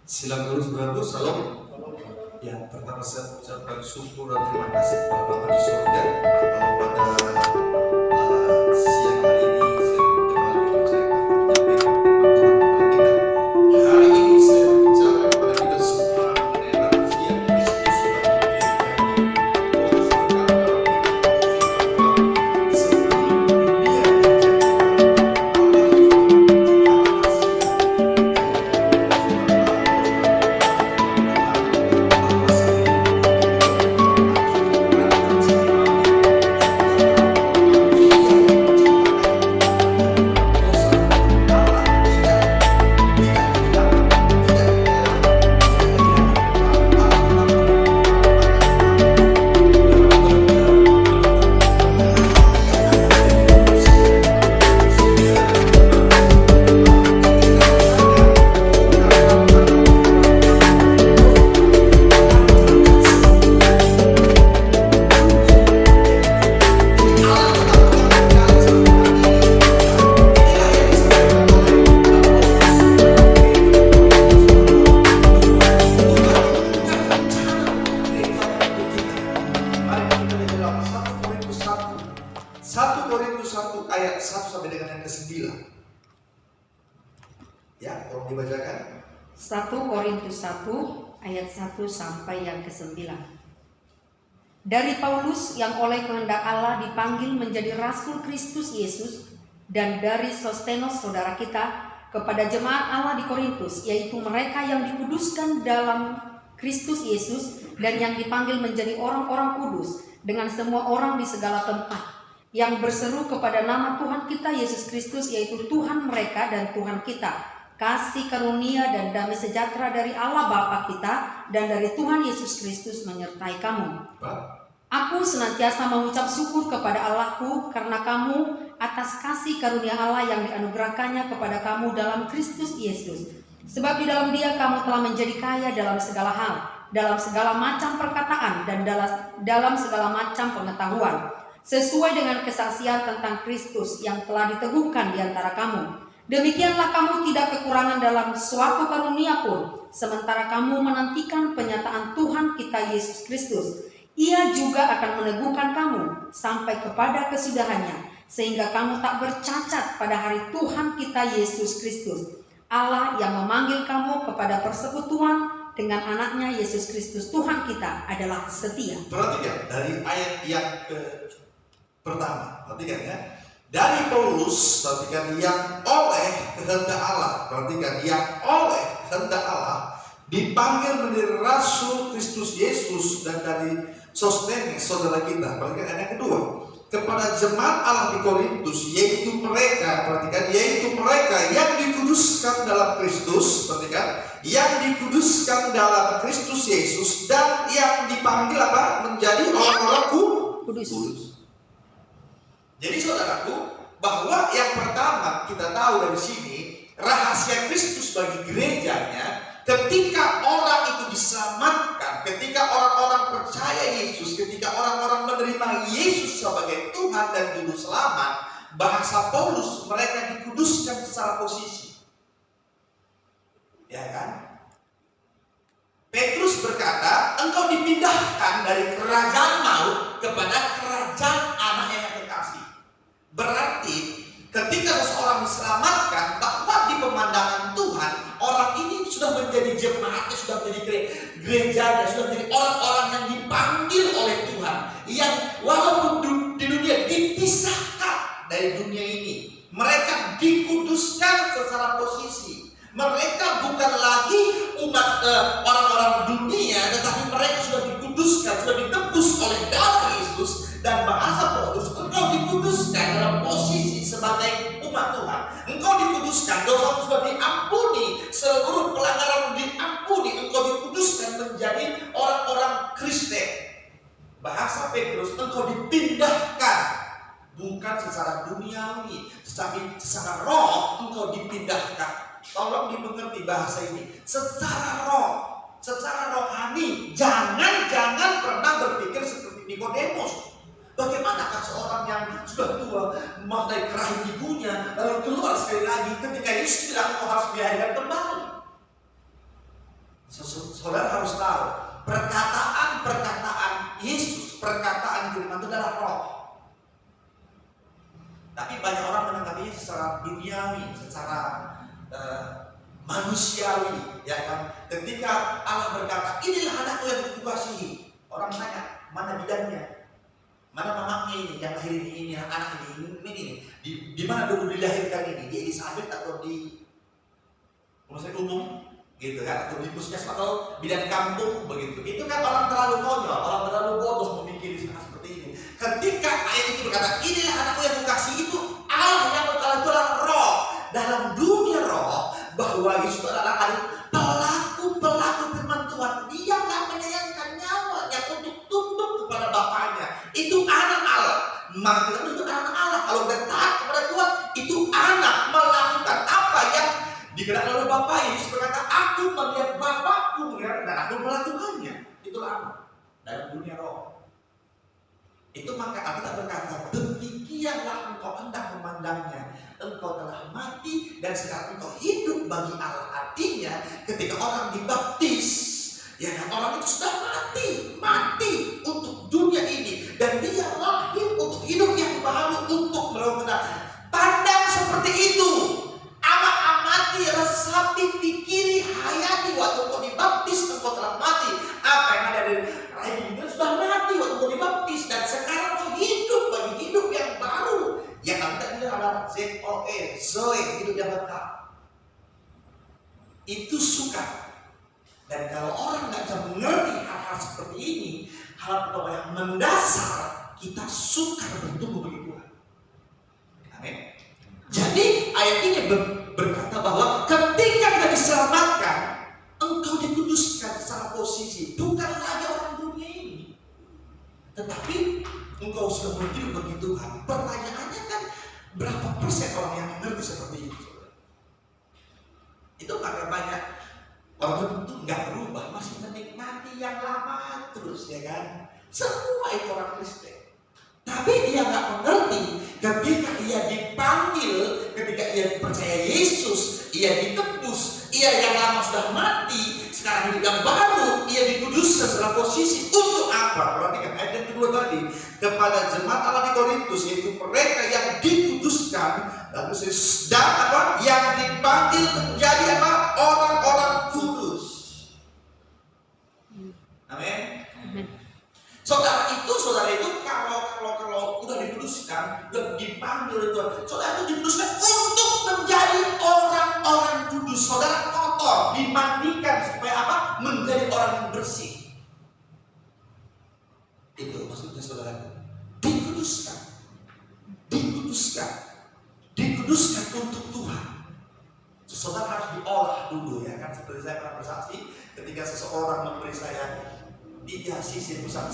Silakan dulu saudaraku, salam. Ya, pertama saya ucapkan syukur dan terima kasih kepada Bapa di surga pada siang hari ini saya kembali menyampaikan firman Tuhan kepada kita. Hari ini saya bicara kepada kita semua mengenai rahasia Kristus bagi dibacakan 1 Korintus 1 ayat 1 sampai yang ke-9. Dari Paulus yang oleh kehendak Allah dipanggil menjadi Rasul Kristus Yesus, dan dari Sostenos saudara kita, kepada jemaat Allah di Korintus, yaitu mereka yang dikuduskan dalam Kristus Yesus dan yang dipanggil menjadi orang-orang kudus, dengan semua orang di segala tempat, yang berseru kepada nama Tuhan kita Yesus Kristus, yaitu Tuhan mereka dan Tuhan kita. Kasih karunia dan damai sejahtera dari Allah Bapa kita dan dari Tuhan Yesus Kristus menyertai kamu. Aku senantiasa mengucap syukur kepada Allahku karena kamu atas kasih karunia Allah yang dianugerahkannya kepada kamu dalam Kristus Yesus. Sebab di dalam Dia kamu telah menjadi kaya dalam segala hal, dalam segala macam perkataan dan dalam segala macam pengetahuan, sesuai dengan kesaksian tentang Kristus yang telah diteguhkan di antara kamu. Demikianlah kamu tidak kekurangan dalam suatu karunia pun, sementara kamu menantikan penyataan Tuhan kita Yesus Kristus. Ia juga akan meneguhkan kamu sampai kepada kesudahannya, sehingga kamu tak bercacat pada hari Tuhan kita Yesus Kristus. Allah yang memanggil kamu kepada persekutuan dengan anaknya Yesus Kristus Tuhan kita adalah setia. Perhatikan dari ayat yang pertama, perhatikan ya. Dari Paulus, perhatikan, yang oleh kehendak Allah, perhatikan, yang oleh kehendak Allah dipanggil menjadi Rasul Kristus Yesus, dan dari Sostenes saudara kita, perhatikan ayat yang kedua, kepada jemaat Allah di Korintus, yaitu mereka, perhatikan, yaitu mereka yang dikuduskan dalam Kristus, perhatikan, yang dikuduskan dalam Kristus Yesus, dan yang dipanggil apa? Menjadi orang-orang kudus. Jadi saudaraku, bahwa yang pertama kita tahu dari sini, rahasia Kristus bagi gerejanya, ketika orang itu diselamatkan, ketika orang-orang percaya Yesus, ketika orang-orang menerima Yesus sebagai Tuhan dan Juru Selamat, bahasa Paulus, mereka dikuduskan secara posisi. Ya kan? Petrus berkata, engkau dipindahkan dari kerajaan maut kepada kerajaan anaknya yang kekasih. Berarti ketika seseorang diselamatkan, bahwa di pemandangan Tuhan, orang ini sudah menjadi jemaatnya, sudah menjadi gerejanya, sudah menjadi orang-orang yang dipanggil oleh Tuhan, yang walaupun di dunia dipisahkan dari dunia ini, mereka dikuduskan secara posisi. Mereka bukan lagi umat orang-orang dunia, tetapi mereka sudah dikuduskan, sudah ditebus oleh darah Yesus. Dan bahasa Paulus, engkau dikuduskan dalam posisi sebagai umat Tuhan. Engkau dikuduskan, dosa sudah diampuni, seluruh pelanggaran diampuni. Engkau dikuduskan menjadi orang-orang Kristen. Bahasa Petrus, engkau dipindahkan, bukan secara duniawi, tetapi secara roh engkau dipindahkan. Tolong dimengerti bahasa ini. Secara roh, secara rohani. Jangan pernah berpikir seperti Nikodemus. Bagaimanakah seorang yang sudah tua memakai rahim ibunya lalu keluar sekali lagi ketika Yesus bilang kau harus dilahirkan kembali? Saudara harus tahu, perkataan Yesus, perkataan firman itu adalah roh. Tapi banyak orang menanggapinya secara duniawi, secara manusiawi, ya kan? Ketika Allah berkata, inilah anakku yang kukasihi, orang tanya, mana bidannya? Mana mamanya ini, yang lahir ini anak ini, di mana dulu dilahirkan ini? Di Elizabeth atau di rumah sakit umum, gitu kan? Atau di puskesmas atau bidan kampung, begitu? Itu kan orang terlalu konyol, orang terlalu bodoh memikir seperti ini. Ketika ayat itu berkata, inilah anakku yang kukasihi, itu Allah yang berkata itu adalah roh. Dalam dunia roh, bahwa Yesus adalah pelaku firman Tuhan. Dia nggak menyayangkan nyawanya untuk tunduk kepada Bapaknya. Itu anak Allah. Maka kita itu anak Allah. Kalau kita taat kepada Tuhan, itu anak melakukan apa yang digerakkan oleh Bapaknya. Yesus berkata, aku melihat Bapakku dan aku melakukannya. Itulah anak dalam dunia roh. Itu maka Alkitab berkata, demikianlah engkau hendak memandangnya. Engkau telah mati dan sekarang engkau hidup bagi Allah. Artinya ketika orang dibaptis, ya kan, orang itu sudah mati untuk dunia ini, dan dia lahir untuk hidup yang baru, untuk melakukan. Pandang seperti itu, amati, resapi, pikiri, hayati. Waktu engkau dibaptis, engkau telah mati. Apa yang ada di rahim itu sudah mati waktu engkau dibaptis, dan sekarang engkau hidup bagi hidup yang baru. Yang kita bilang adalah Zoe, hidup yang kekal. Itu suka. Dan kalau orang nggak bisa mengerti hal-hal seperti ini, hal yang mendasar, kita suka bertumbuh bagi Tuhan. Amin. Jadi ayat ini berkata bahwa ketika kita diselamatkan, engkau dikuduskan secara posisi, bukan lagi orang dunia ini, tetapi engkau sudah hidup bagi Tuhan. Pertanyaannya kan, berapa persen orang yang mengerti seperti itu? Itu karena banyak orang itu nggak berubah, masih menikmati yang lama terus, ya kan? Semua itu orang Kristen. Tapi dia nggak mengerti ketika ia dipanggil, ketika ia percaya Yesus, ia ditebus, ia yang lama sudah mati, sekarang hidup yang baru, ia dikuduskan secara posisi untuk apa? Perhatikan ayat yang kedua tadi, kepada jemaat Allah di Korintus, yaitu mereka yang dikuduskan dan apa? Yang dipanggil menjadi apa? Orang-orang kudus. Amin. Saudara itu kalau udah dikuduskan, udah dipanggil itu, saudara itu dikuduskan untuk menjadi orang-orang kudus. Saudara kotor, dimandikan supaya apa? Menjadi orang yang bersih. Itu maksudnya saudara. Dikuduskan untuk Tuhan. Saudara harus diolah dulu, ya kan? Seperti saya pernah bersaksi ketika seseorang memberi saya tiga sisir pisang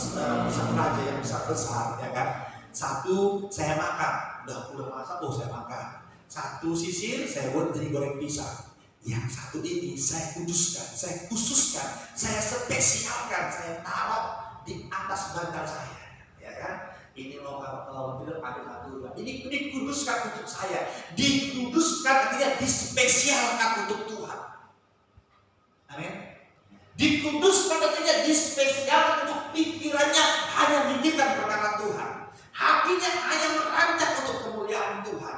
raja yang besar, ya kan? Satu saya makan, udah masak, saya makan. Satu sisir saya buat jadi goreng pisang. Yang satu ini saya kuduskan, saya khususkan, saya spesialkan, saya taruh di atas bantal saya, ya kan? Ini kalau tidak ada satu, ini dikuduskan untuk saya, dikuduskan artinya dispesialkan untuk Tuhan. Amin. Dikuduskan artinya dispesialkan untuk pikirannya hanya memikirkan perkara Tuhan, hatinya hanya merancang untuk kemuliaan Tuhan,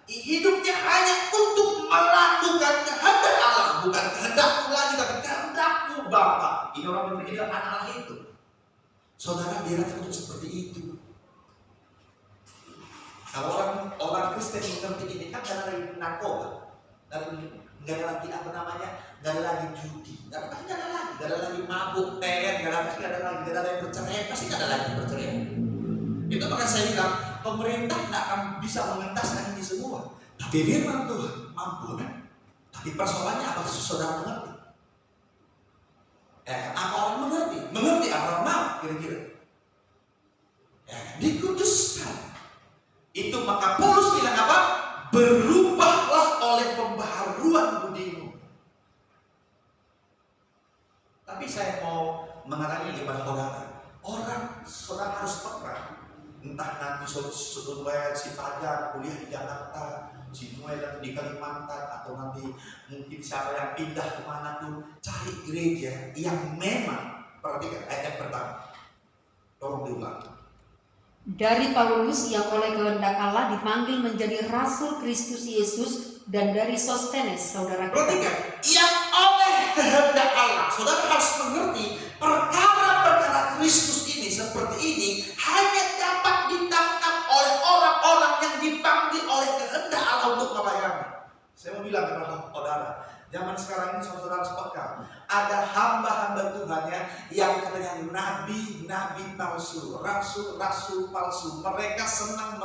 hidupnya hanya untuk melakukan kehendak Allah, bukan kehendakku lagi tapi kehendakku Bapa. Ini orang yang berpikir anak Allah itu. Saudara dilatih untuk seperti itu. Kalau orang Kristen mengerti ini kan gak ada lagi narkoba, dan gak ada lagi gak ada lagi judi, gak ada lagi mabuk, gak ada lagi perceraian, pasti gak ada lagi perceraian. Itu maka saya bilang pemerintah gak akan bisa mengentaskan ini semua, tapi firman Tuhan mampu, kan? Tapi persoalannya apa saudara mengerti? Apa orang mengerti apa orang mau kira-kira? Dikuduskan. Itu maka Paulus bilang apa? Berubahlah oleh pembaharuan budimu. Tapi saya mau mengatakan kepada saudara harus peka. Entah nanti saudara si Fajar kuliah di Jakarta, si Noel di Kalimantan, atau nanti mungkin siapa yang pindah kemana tuh, cari gereja yang memang, perhatikan ayat yang pertama, tolong diulang. Dari Paulus yang oleh kehendak Allah dipanggil menjadi rasul Kristus Yesus, dan dari Sostenes saudara kita. Perhatikan, yang oleh kehendak Allah. Saudara harus mengerti perkara-perkara Kristus ini seperti ini hanya dapat ditangkap oleh orang-orang yang dipanggil oleh kehendak Allah untuk melayani. Saya mau bilang kepada saudara, zaman sekarang ini saudara harus peka. Ada hamba-hamba Tuhan yang katanya nabi-nabi palsu, rasul-rasul palsu. Mereka senang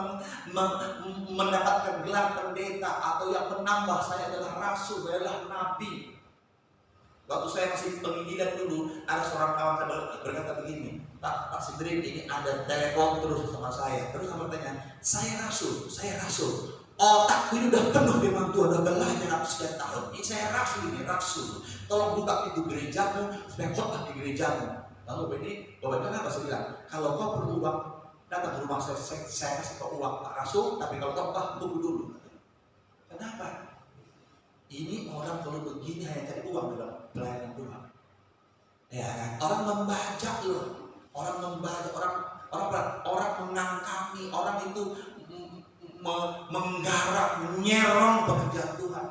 mendapatkan gelar pendeta atau yang menambah, saya adalah rasul, saya adalah nabi. Waktu saya masih penginjilan dulu, ada seorang kawan saya berkata begini, Pak Sidrin, ini ada telepon terus sama saya. Terus saya bertanya, saya rasul. Otakku ini udah penuh memang Tuhan, udah belajar aku sekian tahun. Ini saya rasul. Tolong buka pintu gerejamu supaya khotbah di gerejamu. Lalu Bapak kenapa saya bilang, kalau kau perlu uang, datang ke rumah saya kasih kau uang Pak Rasul, tapi kalau khotbah tunggu dulu. Kenapa? Ini orang kalau begini hanya cari uang dalam pelayanan Tuhan. Ya kan? Orang membaca loh, orang mengangkami, orang itu menggarap, menyerong pekerjaan Tuhan.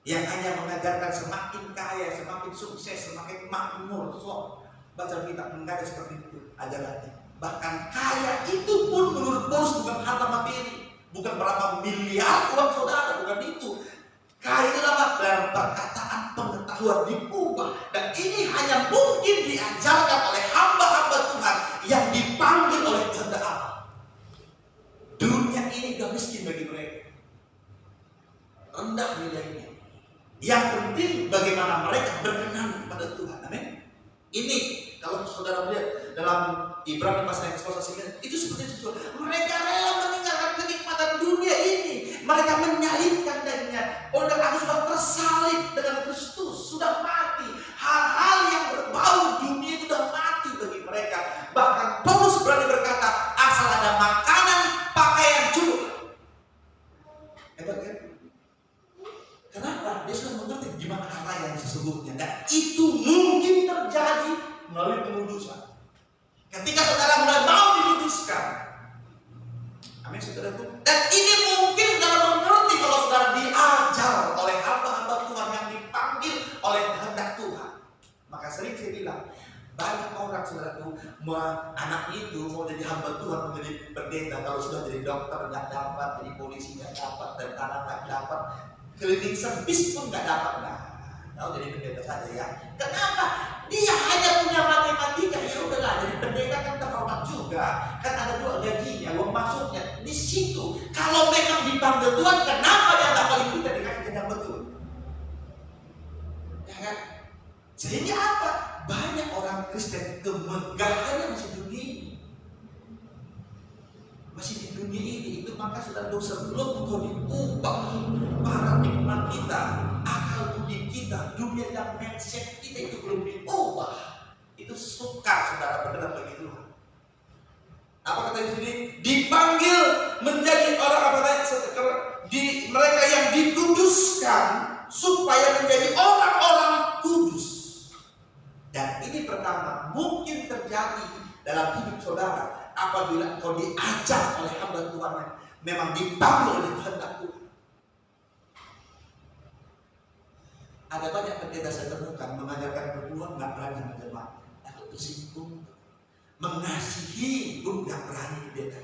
Yang hanya mengajarkan semakin kaya, semakin sukses, semakin makmur. So, baca kita menggaris seperti itu ajarannya. Bahkan kaya itu pun menurut Paulus bukan harta materi, bukan berapa miliar uang saudara, bukan itu. Kaya itu apa? Dalam perkataan, pengetahuan, diubah. Dan ini hanya mungkin diajarkan oleh hamba-hamba Tuhan yang dipanggil oleh kehendak Allah. Dunia ini sudah miskin bagi mereka, rendah nilainya. Yang penting bagaimana mereka berkenan pada Tuhan. Amin. Ini kalau saudara lihat dalam Ibrani pasal yang ke-9, itu seperti itu. Mereka rela meninggalkan kenikmatan dunia ini. Mereka menyalibkan darinya. Oleh aku sudah tersalib dengan Kristus, sudah mati. Hal-hal yang berbau dunia itu sudah mati bagi mereka. Bahkan Paulus berani berkata, asal ada makanan, pakaian cukup. Hebat kan? Kenapa? Dia sudah mengerti gimana kaya yang sesungguhnya. Dan itu mungkin terjadi melalui pengudusan. Ketika saudara mulai mau dikuduskan. Amin saudaraku. Dan ini mungkin saudara mengerti kalau saudara diajar oleh hamba-hamba Tuhan yang dipanggil oleh kehendak Tuhan. Maka sering saya bilang, banyak orang saudaraku, anak itu mau jadi hamba Tuhan, mau jadi pendeta, kalau sudah jadi dokter nggak dapat, jadi polisi nggak dapat, tentara nggak dapat, cleaning service pun nggak dapat. Nah, tahu jadi pendeta saja ya. Kenapa? Dia hanya punya matematika. Ya udahlah, jadi pendeta kan terhormat juga. Kan ada dua gajinya, uang masuknya di situ. Kalau memang dipanggil Tuhan, kenapa dia nggak paling mudah dikasih jadi hamba Tuhan? Ya kan? Sehingga apa? Banyak orang Kristen kemegahannya masih dunia ini. Masih di dunia ini. Itu maka sudah dosa belum engkau diubah paradigma kita, akal budi kita, dunia dan mindset kita itu belum diubah. Itu sukar saudara berkenan bagi Tuhan. Apa kata di sini? Dipanggil menjadi orang apa tadi? Mereka yang dikuduskan supaya menjadi orang-orang kudus. Dan ini pertama mungkin terjadi dalam hidup saudara apabila kau diajar oleh hamba Tuhan yang memang dipanggil oleh kehendak Tuhan. Ada banyak pendeta saya temukan mengajarkan berdua nggak berani sama jemaat, takut tersinggung, mengasihi pun nggak berani pendeta.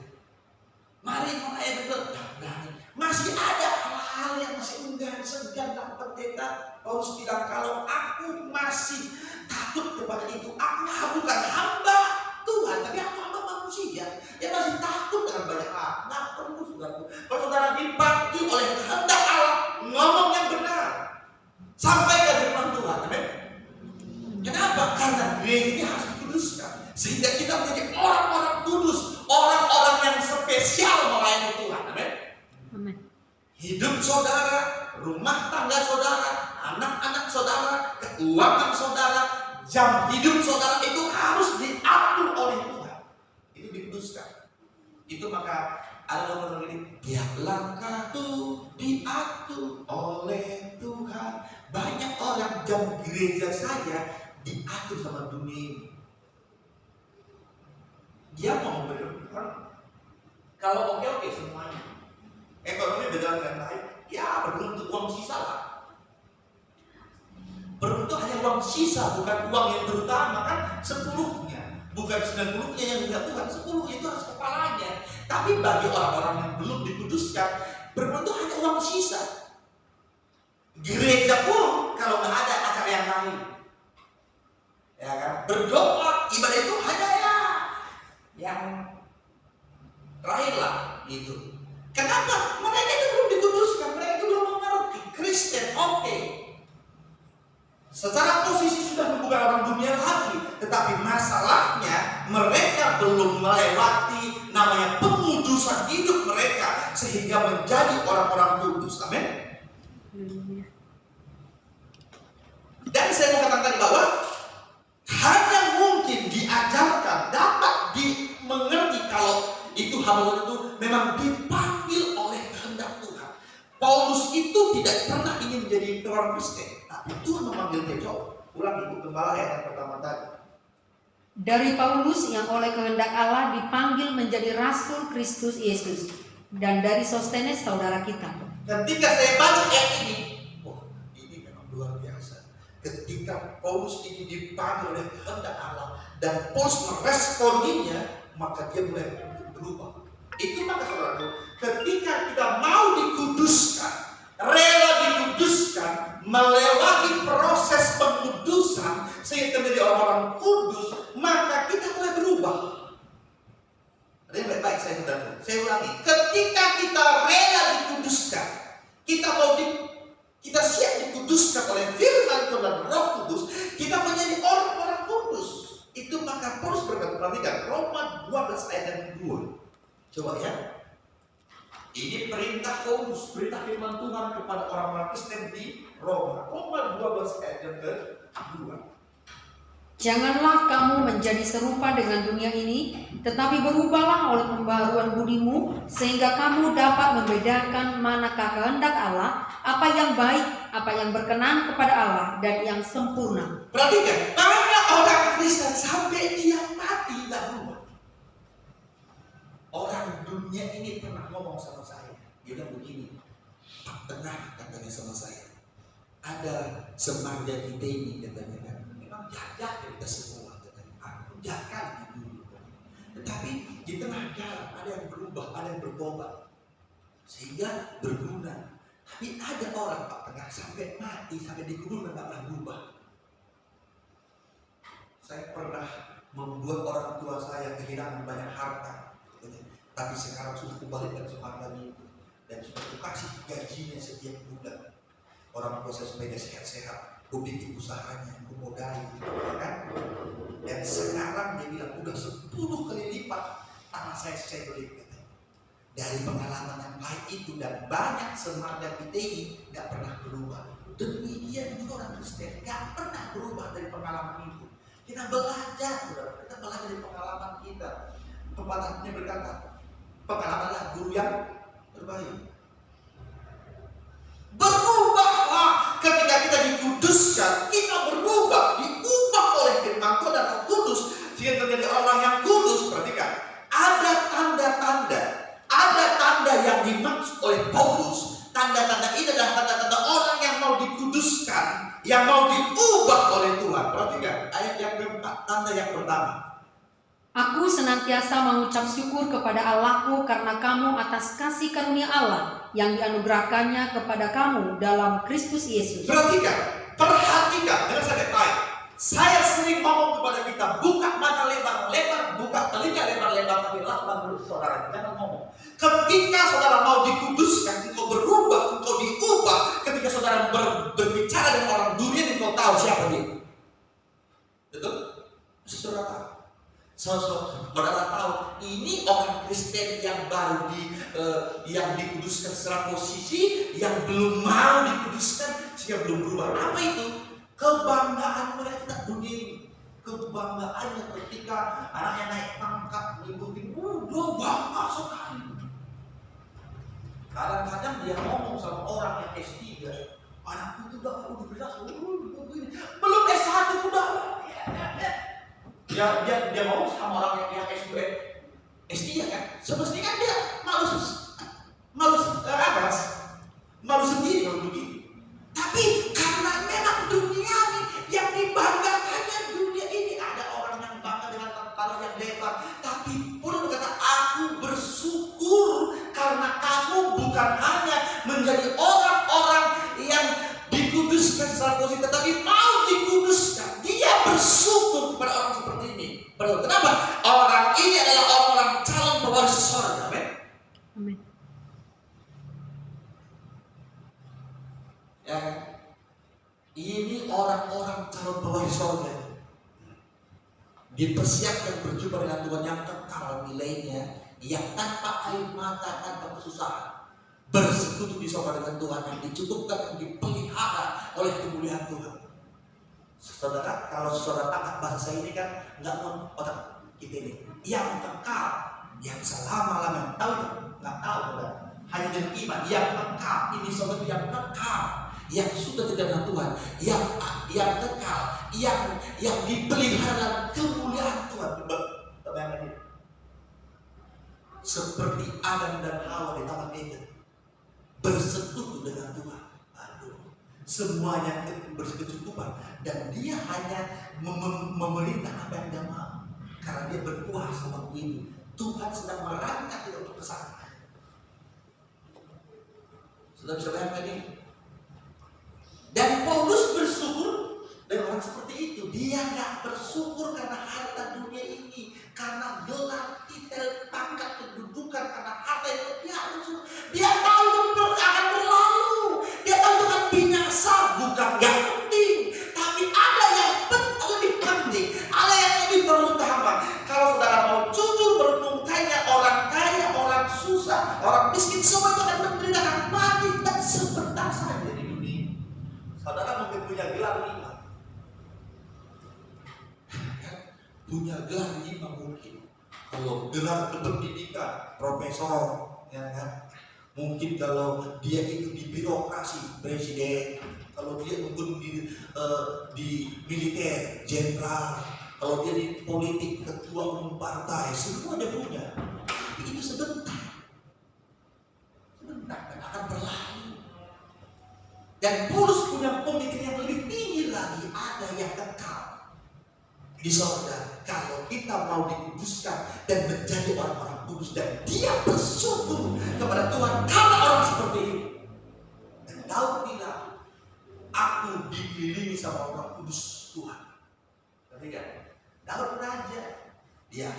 Mari mulai berdua nggak berani. Masih ada hal-hal yang masih enggan segan dalam pendeta. Paulus bilang kalau aku masih takut kepada itu, aku bukan hamba Tuhan, tapi aku hamba manusia. Dia masih takut dengan banyak hal. Nggak perlu saudara. Kalau saudara dipanggil oleh kehendak Allah, ngomong yang benar, sampaikan firman Tuhan. Amin. Kenapa? Karena gereja ini harus dikuduskan, sehingga kita menjadi orang-orang kudus, orang-orang yang spesial melayani Tuhan. Amin. Amin. Hidup saudara, rumah tangga saudara, anak-anak saudara, keuangan saudara, jam hidup saudara itu harus diatur oleh Tuhan. Itu dikuduskan. Itu maka ada nomor ini, tiap langkahku diatur oleh Tuhan, banyak orang jam gereja saja diatur sama dunia ini. Dia mau berdoa, kalau oke semuanya, ekonomi berjalan dengan baik, ya beruntung uang sisa lah. Beruntung hanya uang sisa, bukan uang yang terutama, kan 10-nya, bukan 90-nya yang dilihat Tuhan, 10-nya itu harus kepalanya. Tapi bagi orang-orang yang belum dikuduskan, beruntung hanya uang sisa. Gereja pun kalau nggak ada acara yang lain, ya kan, berdoa ibadah itu hanya yang terakhir lah itu. Kenapa? Mereka itu belum dikuduskan, mereka itu belum mengerti Kristen. Oke, secara posisi sudah bukan orang dunia lagi, tetapi masalahnya mereka belum melewati namanya pengudusan hidup mereka sehingga menjadi orang-orang kudus. Amin. Dan saya mau katakan tadi bahwa hanya mungkin diajarkan, dapat dimengerti kalau itu hamba itu memang dipanggil oleh kehendak Tuhan. Paulus itu tidak pernah ingin menjadi orang Kristen, tapi Tuhan memanggil dia. Coba ulang ibu gembala ayat yang pertama tadi. Dari Paulus yang oleh kehendak Allah dipanggil menjadi rasul Kristus Yesus, dan dari Sostenes saudara kita. Ketika saya baca ayat ini, ini memang luar biasa. Ketika Paulus ini dipanggil oleh kehendak Allah dan Paulus meresponinya, maka dia mulai berubah. Itu maka saudaraku, ketika kita mau dikuduskan, rela dikuduskan, melewati proses pengudusan sehingga menjadi orang-orang kudus, maka kita mulai berubah. Ada yang baik-baik saya ulangi. Ketika kita rela dikuduskan, kita siap dikuduskan oleh firman Tuhan dan Roh Kudus, kita menjadi orang-orang kudus. Itu maka Paulus berkata, perhatikan Roma 12 ayat yang kedua. Coba ya. Ini perintah Paulus, perintah firman Tuhan kepada orang-orang Kristen di Roma. Roma 12 ayat yang kedua. Janganlah kamu menjadi serupa dengan dunia ini, tetapi berubahlah oleh pembaharuan budimu, sehingga kamu dapat membedakan manakah kehendak Allah, apa yang baik, apa yang berkenan kepada Allah, dan yang sempurna. Perhatikan, banyak orang Kristen sampai dia mati tidak berubah. Orang dunia ini pernah ngomong sama saya, dia bilang begini, Pak, benar katanya sama saya, ada semangga kita ini katanya kan. Jaga kita semua, aku jaga dulu. Tetapi di tengah jalan ada yang berubah, ada yang bertobat, sehingga berguna. Tapi ada orang Pak tengah sampai mati, sampai dikubur nggak pernah berubah. Saya pernah membuat orang tua saya kehilangan banyak harta, tapi sekarang sudah kembalikan semuanya itu dan sudah dikasih gajinya setiap bulan. Orang tua saya supaya sehat-sehat. Gue bikin usahanya, gue modalin, kan? Dan sekarang dia bilang udah 10 kali lipat tanah saya beli. Dari pengalaman yang baik itu dan banyak semangga kita ini nggak pernah berubah. Demikian juga orang Kristen nggak pernah berubah dari pengalaman itu. Kita belajar, kita belajar dari pengalaman kita. Pepatahnya berkata, pengalamanlah guru yang terbaik. Berubahlah ketika kita dikuduskan, kita berubah, diubah oleh firman Tuhan dan Roh Kudus sehingga menjadi orang yang kudus. Perhatikan, ada tanda yang dimaksud oleh Paulus. Tanda-tanda ini adalah tanda-tanda orang yang mau dikuduskan, yang mau diubah oleh Tuhan. Perhatikan ayat yang keempat, tanda yang pertama. Aku senantiasa mengucap syukur kepada Allahku karena kamu atas kasih karunia Allah yang dianugerahkannya kepada kamu dalam Kristus Yesus. Perhatikan, dengan saya baik. Saya sering ngomong kepada kita, buka mata lebar-lebar, buka telinga lebar-lebar, tapi lakban dulu saudara, jangan ngomong. Ketika saudara mau dikuduskan, engkau berubah, engkau diubah. Ketika saudara berbicara dengan orang dunia, engkau tahu siapa dia. Betul? Saudara tahu. Saudara tahu ini orang Kristen yang baru yang dikuduskan secara posisi, yang belum mau dikuduskan sehingga belum berubah. Apa itu? Kebanggaan mereka dunia ini. Kebanggaannya ketika anaknya naik pangkat, ngikutin, udah bangga sekali. Kadang-kadang dia ngomong sama orang yang S3, Anakku itu udah berhasil, belum S1 udah. Dia mau sama orang yang S2, S3 kan? Semestinya kan dia malu sendiri kalau begitu. Tapi karena memang dunia ini yang dibanggakannya dunia ini, ada orang yang bangga dengan tentara yang lebar. Tapi Paulus berkata, aku bersyukur karena kamu bukan hanya menjadi orang-orang yang dikuduskan secara positif, tetapi mau dikuduskan. Dia bersyukur kepada orang seperti ini. Kenapa? Orang ini adalah orang-orang calon pewaris sorga. Amin. Amin. Ya, ini orang-orang calon pewaris sorga, dipersiapkan berjumpa dengan Tuhan yang kekal nilainya, yang tanpa air mata, tanpa kesusahan, bersekutu di sorga dengan Tuhan, yang dicukupkan, yang dipelihara oleh kemuliaan Tuhan. Saudara, kalau saudara tangkap bahasa ini kan nggak mau otak kita ini, yang kekal, yang selama-lamanya, tahu nggak tahu, saudara? Hanya dengan iman, yang kekal, ini saudara yang kekal, yang sudah dengan Tuhan, yang kekal, yang dipelihara dalam kemuliaan Tuhan. Bayangkan ini, seperti Adam dan Hawa di Taman Eden, bersekutu dengan Tuhan. Semuanya berkecukupan, dan dia hanya memerintah apa yang dia mau, karena dia berkuasa waktu itu. Tuhan sedang merangkak dia untuk kesana. Sudah bisa bayangkan ini? Dan Paulus bersyukur dengan orang seperti itu. Dia nggak bersyukur karena harta dunia ini, karena gelar, titel, pangkat, kedudukan, karena harta itu dia tahu itu akan berlalu. Dia tahu itu akan binasa, bukan nggak penting. Tapi ada yang lebih penting, ada yang lebih terutama. Kalau saudara mau jujur merenung, tanya orang kaya, orang susah, orang miskin, semua itu akan menderita, akan mati, dan sebentar saja di dunia. Saudara mungkin punya gelar 5, punya gelar 5 mungkin. Kalau gelar kependidikan, profesor, ya kan? Mungkin kalau dia itu di birokrasi, presiden. Kalau dia mungkin di militer, jenderal. Kalau dia di politik, ketua umum partai, semua dia punya. Tapi itu sebentar dan akan berlalu. Dan Paulus punya pemikiran yang lebih tinggi lagi, ada yang kekal di sorga. Kalau kita mau dikuduskan dan menjadi orang-orang kudus, dan dia bersyukur kepada Tuhan karena orang seperti ini. Dan Daud bilang, aku dikelilingi sama orang kudus Tuhan. Ngerti kan? Daud raja, dia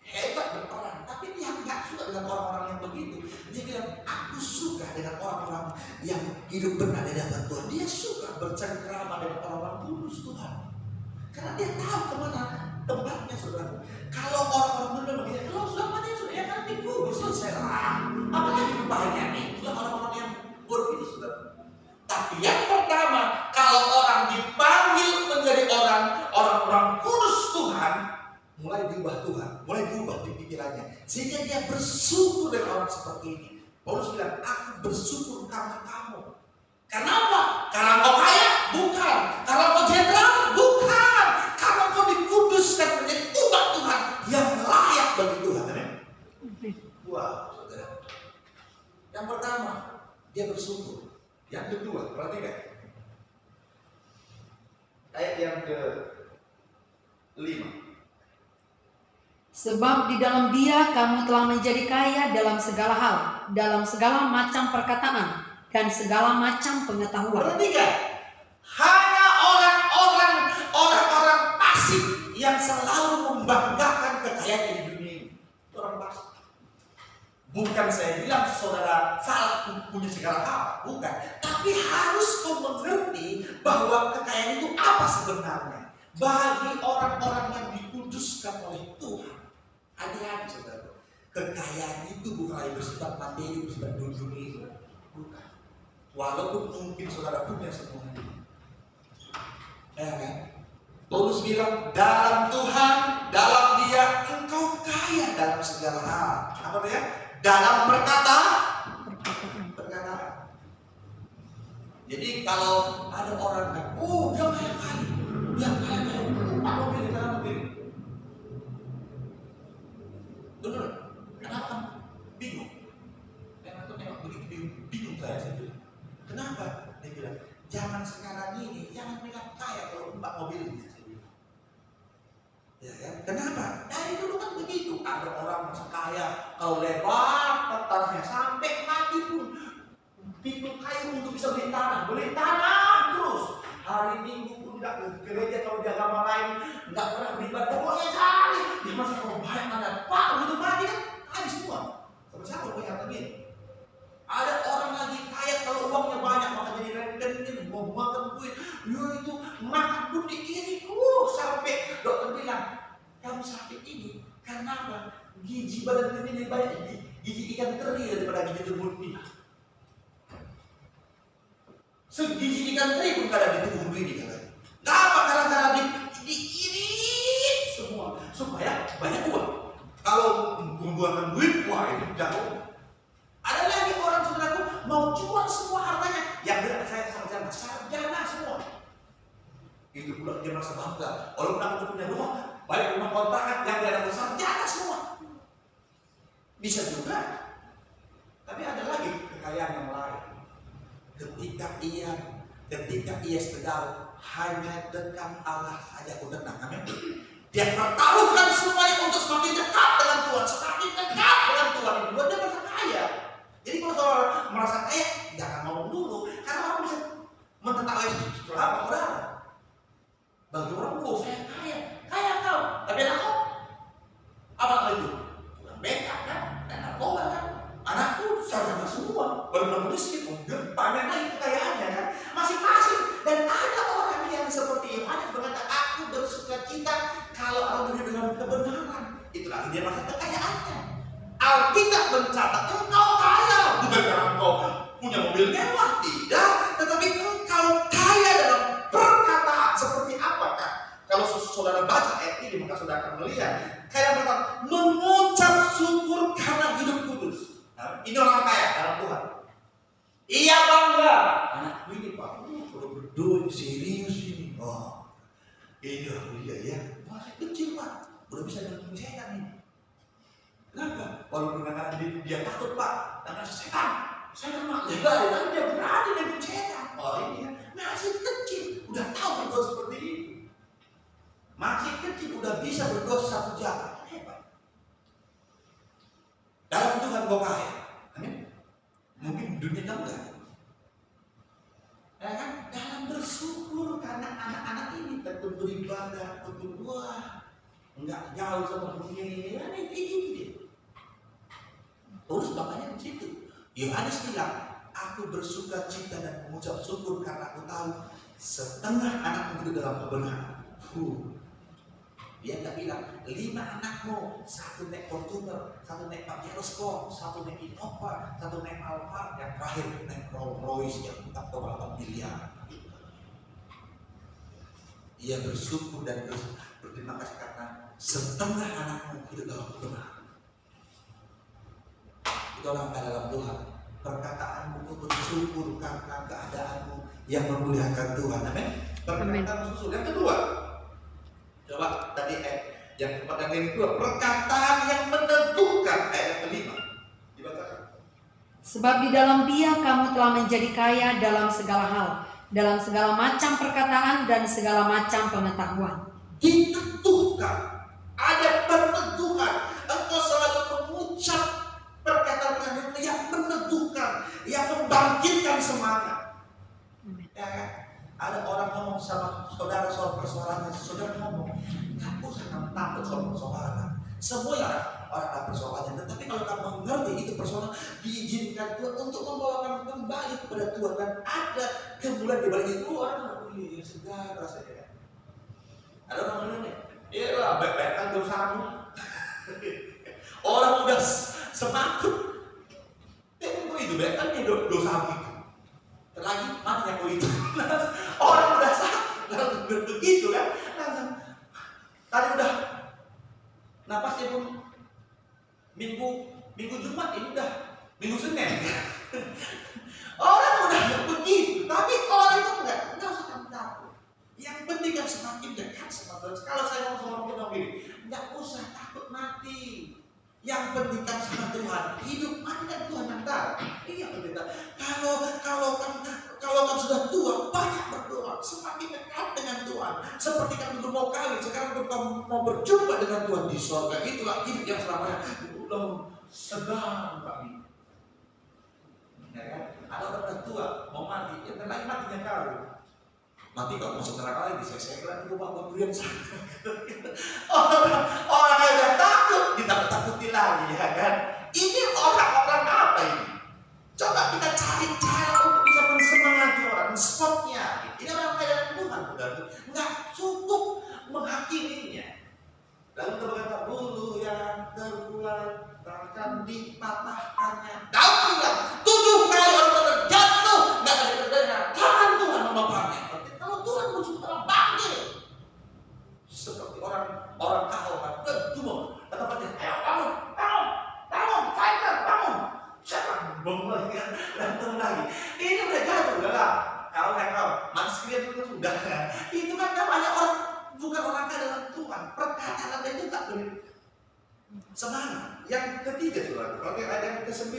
hebat berperang, tapi dia nggak suka dengan orang-orang yang begitu. Dia bilang, aku suka dengan orang-orang yang hidup benar di hadapan Tuhan. Dia suka bercengkrama dengan orang-orang kudus Tuhan, karena dia tahu kemana tempatnya, saudara. Kalau orang-orang benar begitu, kalau sudah mati sudah ya kan dikubur selesai lah. Apalagi banyak itulah orang-orang yang buruk itu, saudara. Tapi yang pertama, kalau orang dipanggil menjadi orang-orang kudus Tuhan, mulai diubah Tuhan, mulai diubah di pikirannya, sehingga dia bersyukur dengan orang seperti ini. Paulus bilang, aku bersyukur karena kamu. Kenapa? Karena kau kaya? Bukan. Karena kau jenderal? Bukan. Karena kau dikuduskan menjadi umat Tuhan yang layak bagi Tuhan. Amin. Wah, saudara. Yang pertama, dia bersyukur. Yang kedua, perhatikan. Ayat yang ke-5. Sebab di dalam Dia kamu telah menjadi kaya dalam segala hal, dalam segala macam perkataan dan segala macam pengetahuan. Perhatikan, hanya orang-orang pasif yang selalu membanggakan kekayaan di dunia ini. Orang pasif. Bukan saya bilang saudara salah punya segala hal, bukan. Tapi harus kau mengerti bahwa kekayaan itu apa sebenarnya. Bagi orang-orang yang dikuduskan oleh Tuhan. Hati-hati saudara, kekayaan itu bukan lagi bersifat materi, bersifat dunia, bukan. Walaupun mungkin saudara punya semuanya, ya kan? Paulus bilang, dalam Tuhan, dalam Dia engkau kaya dalam segala hal. Apa dia? Dalam perkataan. Jadi kalau ada orang kan, oh dia kaya kali, dia kaya kali, Pak mobil di dalam mobil. Benar? Kenapa? Bingung. Tengok begitu bingung saya bilang. Kenapa? Dia bilang, zaman sekarang ini jangan bilang kaya kalau Pak mobilnya. Ya kan? Kenapa? Dari dulu kan begitu. Ada orang masih kaya, kalau lebar tanahnya sampai mati pun pintu kayu untuk bisa beli tanah terus. Hari Minggu pun tidak ke gereja kalau di agama lain, nggak pernah beribadah. Pokoknya cari. Dia masih kalau banyak ada Pak begitu mati kan habis semua. Sama siapa punya lagi? Ada orang lagi kaya kalau uangnya banyak maka jadi renten mau makan duit. Ya itu makan pun dikiriku sampai dokter bilang kamu sakit ini karena apa? Gizi badan ini lebih banyak gizi ikan teri daripada gizi tubuh ini. Segizi ikan teri pun ada di tubuh ini katanya. Kenapa? Karena diirit semua supaya banyak uang. Kalau membuangkan duit, wah itu jauh. Ada lagi orang saudaraku mau jual semua hartanya. Yang bilang saya sarjana semua. Itu pula dia merasa bangga. Walaupun aku punya rumah, baik rumah kontrakan yang dia ada sarjana semua. Bisa juga. Tapi ada lagi kekayaan yang lain. Ketika ia sedang hanya dekat Allah saja aku tenang. Amin. Dia pertaruhkan semuanya untuk semakin dekat dengan Tuhan, semakin dekat dengan Tuhan. Itu buat dia merasa kaya. Jadi kalau saudara merasa kaya, jangan ngomong dulu, karena orang bisa menentang apa saudara. Bagi orang, oh saya kaya kau, tapi aku apa itu? Kurang bekat kan, dan narkoba kan. Anakku sarjana semua, benar-benar miskin, banyak lagi kekayaannya kan, masing-masing. Dan ada orang yang seperti Yohanes berkata, aku bersuka cita kalau orang dengan kebenaran. Itulah dia masa kekayaannya. Alkitab mencatat engkau kaya, bukan karena engkau punya mobil mewah, tidak, tetapi engkau kaya dalam perkataan. Seperti apakah? Kalau saudara baca ayat ini, maka saudara akan melihat kaya berkata mengucap syukur karena hidup kudus. Nah, ini orang kaya dalam Tuhan. Ia bangga. Anakku ini Pak, kalau berdoa serius ini. Oh, ini ya. Masih kecil Pak, udah bisa dengan setan ini. Kenapa? Walaupun anak dia takut Pak, karena setan. Saya mak lebar, tapi dia berani dengan setan. Oh ini ya, masih kecil, udah tahu berdoa seperti ini. Masih kecil udah bisa berdoa 1 jam. Hebat. Dalam Tuhan kau kaya. Amin. Mungkin dunia enggak. Ya kan? Dalam bersyukur karena anak-anak ini tentu beribadah, tentu wah enggak jauh sama dunia ini. Ya, ini. Terus makanya di situ Yohanes bilang, aku bersuka cita dan mengucap syukur karena aku tahu setengah anakmu itu dalam kebenaran. Dia tak bilang 5 anakmu, 1 naik Fortuner, 1 naik Pajero Sport, 1 naik Innova, 1 naik Alphard, yang terakhir naik Rolls Royce yang 4,8 miliar. Ia bersyukur dan berterima kasih karena setengah anakmu hidup dalam kebenaran. Itu orang kaya dalam Tuhan. Perkataanmu itu bersyukur karena keadaanmu yang memuliakan Tuhan. Amin. Perkataan susul. Yang kedua, coba tadi yang keempat dan yang kedua, perkataan yang meneguhkan, ayat kelima dibacakan. Sebab di dalam Dia kamu telah menjadi kaya dalam segala hal, dalam segala macam perkataan dan segala macam pengetahuan. Diteguhkan, ada peneguhan. Engkau selalu mengucap perkataan yang meneguhkan, yang membangkitkan semangat. Ya kan? Ada orang ngomong sama saudara soal persoalannya, saudara ngomong, nggak usah kamu takut soal persoalan. Semua orang ada persoalannya, tetapi kalau kamu mengerti itu persoalan diizinkan Tuhan untuk membawakan kembali kepada Tuhan dan ada kemuliaan di balik itu. Orang ya segar rasanya. Ada orang bilang nih, iya lah, baik-baikan dosamu. Orang udah semakut, kok itu baikkan dia dosamu itu. Terlagi mana yang itu? Orang udah sakit, lalu begitu kan? Tadi udah napasnya pun minggu Jumat ini udah minggu Senin. Orang udah begitu, tapi sama Tuhan. Kalau saya ngomong sama orang bilang gini, nggak usah takut mati. Yang penting kan sama Tuhan. Hidup mati kan Tuhan yang tahu. Iya pendeta. Kalau kamu sudah tua, banyak berdoa, semakin dekat dengan Tuhan. Seperti kamu dulu mau kawin, sekarang kamu mau berjumpa dengan Tuhan di surga. Itulah hidup yang selamanya. Udah sedang Pak. Ya kan? Ada orang tua mau mati, ya lagi matinya kau. Mati kok masuk neraka lagi, saya kira itu bapak berian sana. Orang yang udah takut, ditakut-takuti lagi, ya kan? Ini orang-orang apa ini? Coba kita cari cara untuk bisa mensemangati orang, spotnya. Ini orang kaya Tuhan, nggak cukup menghakiminya. Lalu kita berkata, bulu yang terbuat akan dipatahkannya. Kau bilang 7 kali orang terjatuh, nggak ada terdengar. Tangan Tuhan membapaknya. Berarti kalau Tuhan muncul terpanggil, seperti orang kau kan, tuh kata dia, ayo bangun, fighter, bangun. Siapa bangun dan lagi. Ini udah jatuh, udah lah. Kau, manusia itu sudah. Itu kan namanya orang, bukan orang kaya dalam Tuhan. Perkataan itu tak boleh semangat. Yang ketiga, saudara, kalau ada yang ke-9.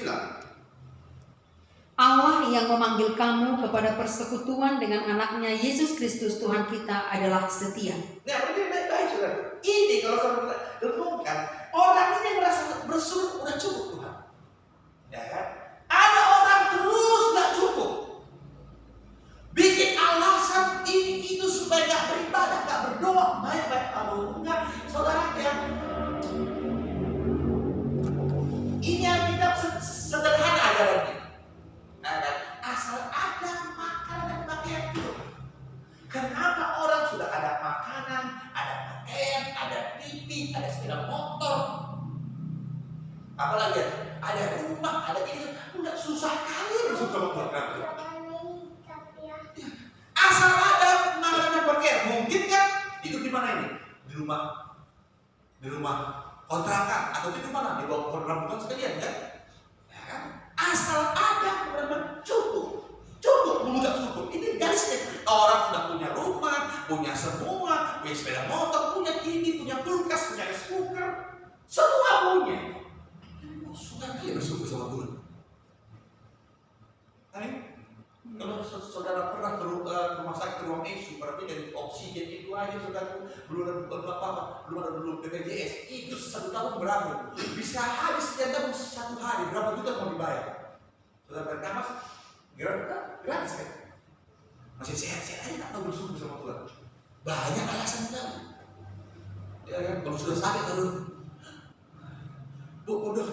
Allah yang memanggil kamu kepada persekutuan dengan anaknya Yesus Kristus Tuhan kita adalah setia. Nah, ini baik-baik, saudara. Ini kalau saudara renungkan, orang ini merasa bersyukur udah cukup Tuhan. Ya kan? Ada orang terus nggak cukup, bikin alasan ini itu supaya nggak beribadah, nggak berdoa, baik-baik. Enggak, saudara yang ini Alkitab sederhana ajarannya. Asal ada makanan dan pakaian itu. Kenapa orang sudah ada makanan, ada pakaian, ada TV, ada sepeda motor, apalagi ada rumah, ada ini, enggak susah kali bersyukur kepada Tuhan. Asal ada makanan dan pakaian, mungkin kan itu di mana ini? Di rumah kontrakan atau di mana? Di bawah pohon rambutan sekalian kan? Ya kan? Asal ada benar cukup, mengucap cukup. Ini garisnya. Orang sudah punya rumah, punya semua, punya sepeda motor, punya TV, punya kulkas, punya rice cooker, semua punya. Sudah dia bersyukur sama Tuhan. Amin. Kalau saudara pernah ke rumah sakit, ruang ICU, berarti dari oksigen itu aja saudara belum ada BPJS, itu 1 tahun berapa? Bisa habis setiap tahun 1 hari, berapa juta mau dibayar? Saudara pertama gratis kan? Masih sehat-sehat aja tak tahu bersyukur sama Tuhan. Banyak alasan tadi. Ya kan, kalau sudah sakit terus, udah,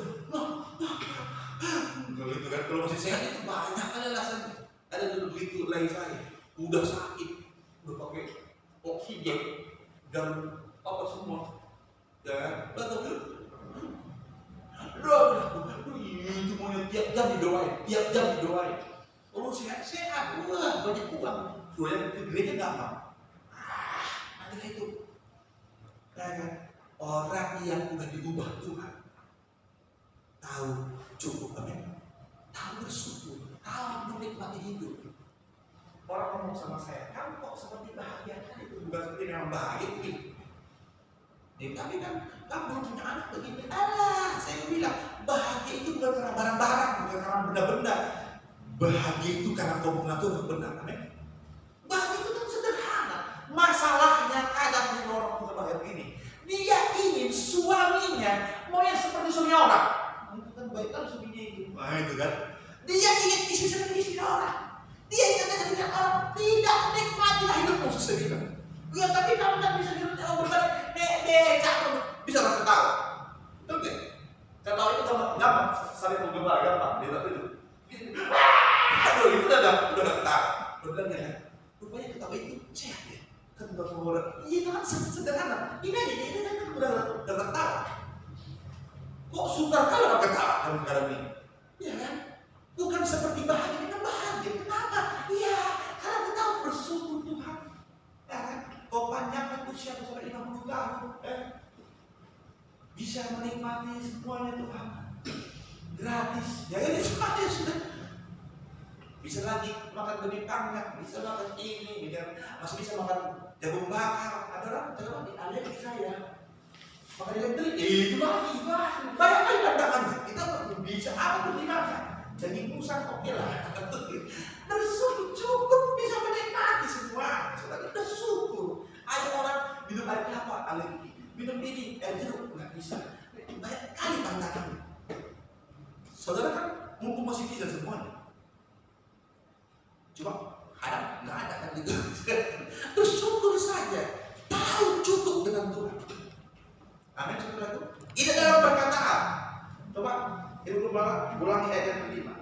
gitu kan? Kalau masih sehat itu banyak alasan. Ada dulu begitu lagi saya, udah sakit, udah pakai oksigen dan apa semua, ya kan? Itu maunya tiap jam didoain. Oh sehat, wah banyak uang, soalnya ke gereja gampang. Nanti itu, ya kan? Orang yang udah diubah Tuhan, tahu cukup, amin. Tahu bersyukur, tahu menikmati hidup. Orang ngomong sama saya, kamu kok seperti bahagia kan? Itu bukan seperti memang bahagia begini. Tapi kan kamu belum punya anak begini. Alah, saya bilang bahagia itu bukan karena barang-barang, bukan karena benda-benda. Bahagia itu karena kau mengatur benar, amin. Bahagia itu kan sederhana. Masalahnya kadang di orang tua bahagia begini. Dia ingin suaminya mau yang seperti suami orang. Itu kan baik kan suaminya itu. Nah itu kan. Dia ingin istri seperti istri orang. Dia ingin dengan orang tidak nikmatilah hidupmu sesuai. Ya tapi kamu kan bisa berbalik becak bisa ketawa. Oke. Ketawa itu gampang, saling menggembala gampang. Dia tak itu. Aduh itu udah ketawa. Benar ya. Rupanya ketawa itu sehat ya. Kan udah mengorak. Itu kan sederhana. Ini aja ini kan udah ketawa. Kok sukar kalau orang ketawa dalam keadaan ini? Ya kan? Bukan seperti bahagia, kita bahagia. Kenapa? Iya, karena kita bersyukur Tuhan. Ya kan? Kau panjangkan usia sampai 50 tahun. Bisa menikmati semuanya Tuhan. Gratis. Ya kan itu aja sudah. Bisa lagi makan lebih banyak, bisa makan ini, masih bisa makan jagung bakar. Ada orang jangan di alergi saya. Maka dia beli itu lagi. Banyak kali pandangannya. Kita bisa apa pun dimakan. Daging musang oke lah. Bersyukur cukup bisa menikmati semua. Saudara, bersyukur. Ada orang minum air kelapa alergi. Minum ini air jeruk nggak bisa. Banyak kali pandangannya. Saudara kan mumpung masih bisa semuanya. Cuma ada nggak ada kan gitu. Bersyukur saja. Tahu cukup dengan Tuhan. Amin, saudaraku. Ini dalam perkataan. Coba Ibu Gembala ulangi ayat yang kelima.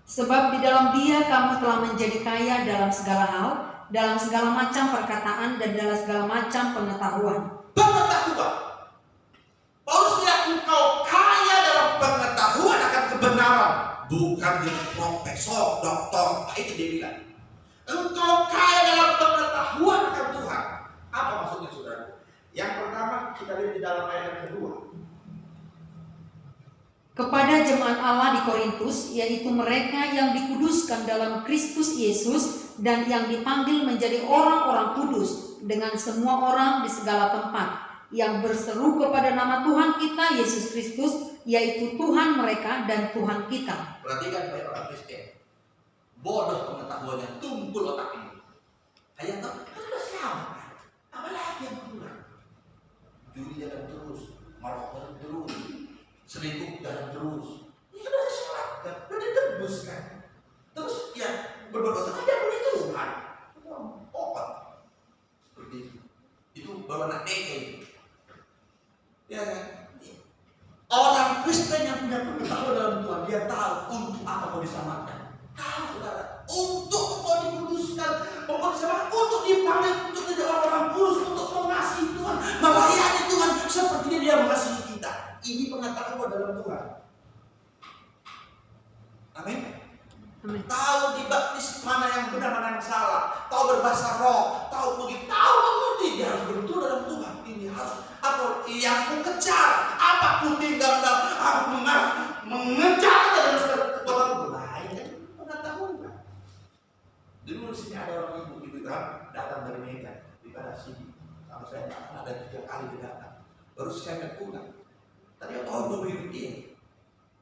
Sebab di dalam Dia kamu telah menjadi kaya dalam segala hal, dalam segala macam perkataan dan dalam segala macam pengetahuan. Pengetahuan. Paulus bilang engkau kaya dalam pengetahuan akan kebenaran, bukan jadi profesor, doktor. Itu dia bilang. Engkau kaya dalam pengetahuan akan Tuhan. Apa maksudnya, saudara? Yang pertama kita lihat di dalam ayat yang kedua. Kepada jemaat Allah di Korintus, yaitu mereka yang dikuduskan dalam Kristus Yesus dan yang dipanggil menjadi orang-orang kudus dengan semua orang di segala tempat, yang berseru kepada nama Tuhan kita Yesus Kristus, yaitu Tuhan mereka dan Tuhan kita. Perhatikan baik orang Kristen. Bodoh pengetahuannya, tumpul otak ini. Hanya tahu, sudah selamat. Apalagi yang kurang? Judi jalan terus, merokok terus, selingkuh jalan terus. Ya sudah diselamatkan, sudah ditebus kan. Terus ya berdosa saja pun itu Tuhan. Opat seperti itu. Itu baru anak TK. Ya kan? Orang Kristen yang punya pengetahuan dalam Tuhan, dia tahu untuk apa kau diselamatkan. Tahu, saudara, untuk kau dikuduskan, kau diselamatkan, untuk dipanggil, untuk menjadi orang-orang kudus, untuk mengasihi Tuhan, melayani Tuhan seperti dia mengasihi kita. Ini pengetahuan dalam Tuhan. Amin. Amin. Tahu dibaptis mana yang benar, mana yang salah. Tahu berbahasa roh, tahu begitu, tahu mengerti dia harus bertumbuh dalam Tuhan. Ini harus atau yang ku kejar, apapun tinggal dalam aku mengejar dalam kekuatan lain kan pengetahuan. Dulu di sini ada orang ibu kan datang dari Medan di pada sini. Kalau saya datang ada 3 kali dia datang. Baru saya pulang. Tadi orang begitu dia.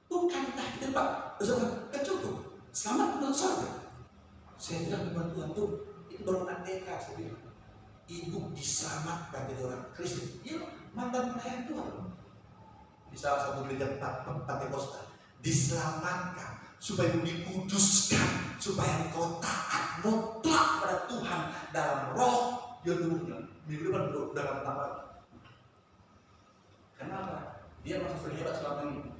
Bukankah kita Pak? Kan cukup. Selamat pulang surga. Saya bilang kepada Tuhan tuh, itu baru anak TK saya bilang. Ibu diselamatkan dari orang Kristen. Dia mantan pelayan Tuhan. Di salah satu gereja Pentakosta diselamatkan supaya dikuduskan, supaya engkau taat mutlak pada Tuhan dalam roh. Dia dulu minggu depan udah akan tambah. Kenapa? Dia masih berhebat selama ini.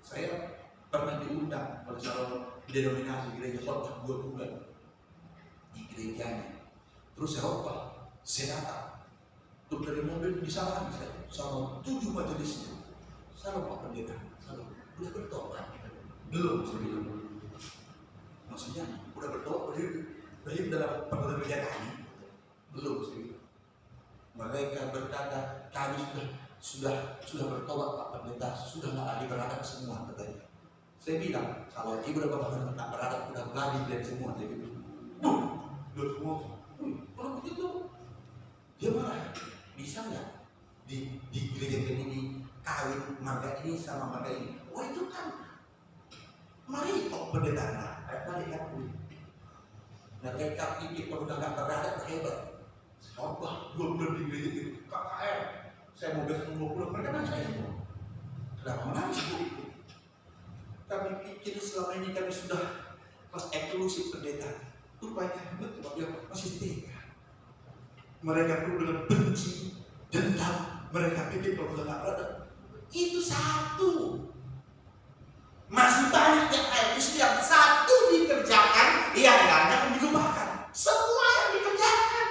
Saya pernah diundang pada salah denominasi gereja khotbah 2 bulan di gerejanya. Terus saya khotbah, saya datang. Turun dari mobil di sana saya sama 7 majelisnya. Saya lupa pendeta, saya udah bertobat. Belum saya bilang. Maksudnya udah bertobat, udah hidup dalam perbuatan kerja kami. Belum saya bilang. Mereka berkata kami sudah bertobat Pak Pendeta, sudah nggak lagi beradab semua katanya. Saya bilang kalau ibu dan bapak nggak beradab udah lagi dan semua saya bilang. Udah semua. Kalau begitu dia marah. Bisa nggak di gereja ini kawin marga ini sama marga ini? Wah itu kan mari kok pendeta mereka mereka ini kalau udah nggak beradab hebat. Khotbah 2 bulan di gereja ini KKR. Saya mau besok mau pulang, mereka nangis saya semua. Kenapa menangis Bu? Kami pikir selama ini kami sudah kelas eksklusif pendeta. Rupanya betul dia masih tega. Mereka perlu dengan benci, dendam. Mereka pikir kalau sudah nggak ada. Itu satu. Masih banyak yang kayak itu yang satu dikerjakan, yang banyak yang dilupakan. Semua yang dikerjakan.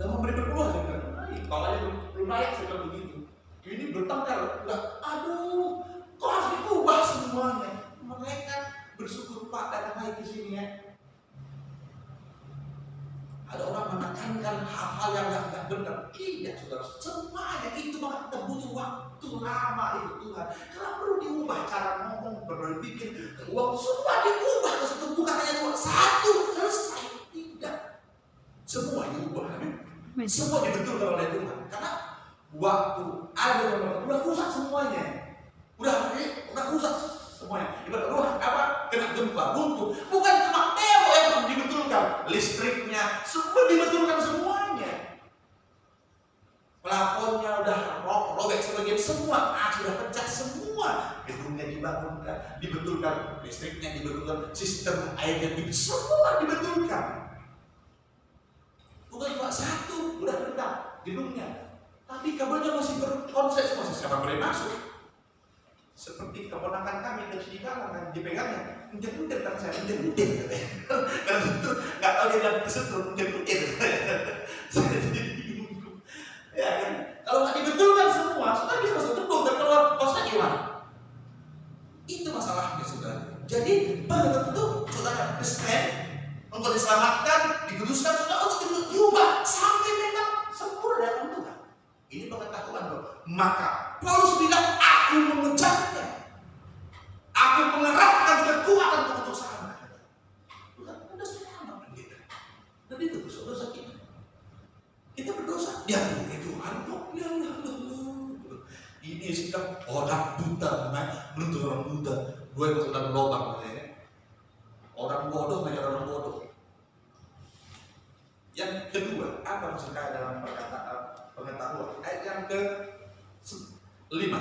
Dan memberi berpeluang juga. Kalau belum naik saya bilang begitu. Ini bertengkar. Aduh, kok harus diubah semuanya? Mereka bersyukur Pak datang lagi ke sini ya. Ada orang menekankan hal-hal yang nggak benar. Tidak, saudara. Semuanya itu maka kita butuh waktu. begitu lama itu Tuhan. Karena perlu diubah cara ngomong, berpikir, uang semua diubah. Bukan hanya cuma satu selesai, tidak. Semua diubah, amin. Semua dibetulkan oleh Tuhan. Karena waktu ada yang udah rusak semuanya, udah rusak semuanya. Ibarat rumah apa kena gempa runtuh, bukan cuma tembok yang dibetulkan, listriknya semua dibetulkan semuanya. Plafonnya udah robek sebagian semua, sudah pecah semua, gedungnya dibangunkan, dibetulkan, listriknya dibetulkan, sistem airnya semua dibetulkan. Bukan cuma satu, udah retak gedungnya, tapi kabelnya masih berkonsep, masih siapa boleh masuk. Seperti keponakan kami dari di kalangan dipegangnya, menjadi kan saya menjadi karena itu nggak tahu dia bilang kesetrum menjadi saya jadi bingung. Ya kan, kalau nggak dibetulkan semua, sudah bisa masuk gedung, tapi kalau kosnya gimana? Itu masalahnya saudara. Jadi pada waktu itu saudara Kristen untuk diselamatkan, dikuduskan, saudara untuk diubah sampai memang sempurna dalam Tuhan. Ini pengetahuan loh. Maka Paulus bilang, aku mengejarnya, aku mengerahkan kekuatan untuk sana. Tuhan udah selamat kita. Dan itu dosa-dosa kita. Kita berdosa, dia Tuhan kok. Ini sikap orang buta, menuntut orang buta. Gue masuk dalam lubang, orang bodoh mengajar orang bodoh. Yang kedua, apa maksudnya dalam perkataan pengetahuan? Ayat yang ke-5.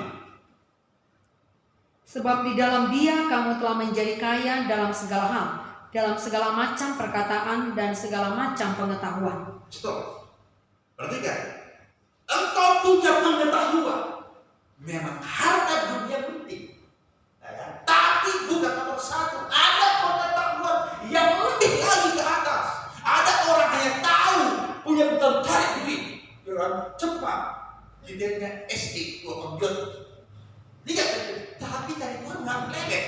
Sebab di dalam Dia kamu telah menjadi kaya dalam segala hal, dalam segala macam perkataan dan segala macam pengetahuan. Stop. Perhatikan. Engkau punya pengetahuan. Memang harta dunia penting. Ya, tapi bukan nomor satu. Ada pengetahuan yang lebih lagi ke atas. Ada orang hanya tahu punya bekal cari duit. Cepat. Jadinya SD, komputer. Lihat, tapi dari Tuhan nggak meleleh.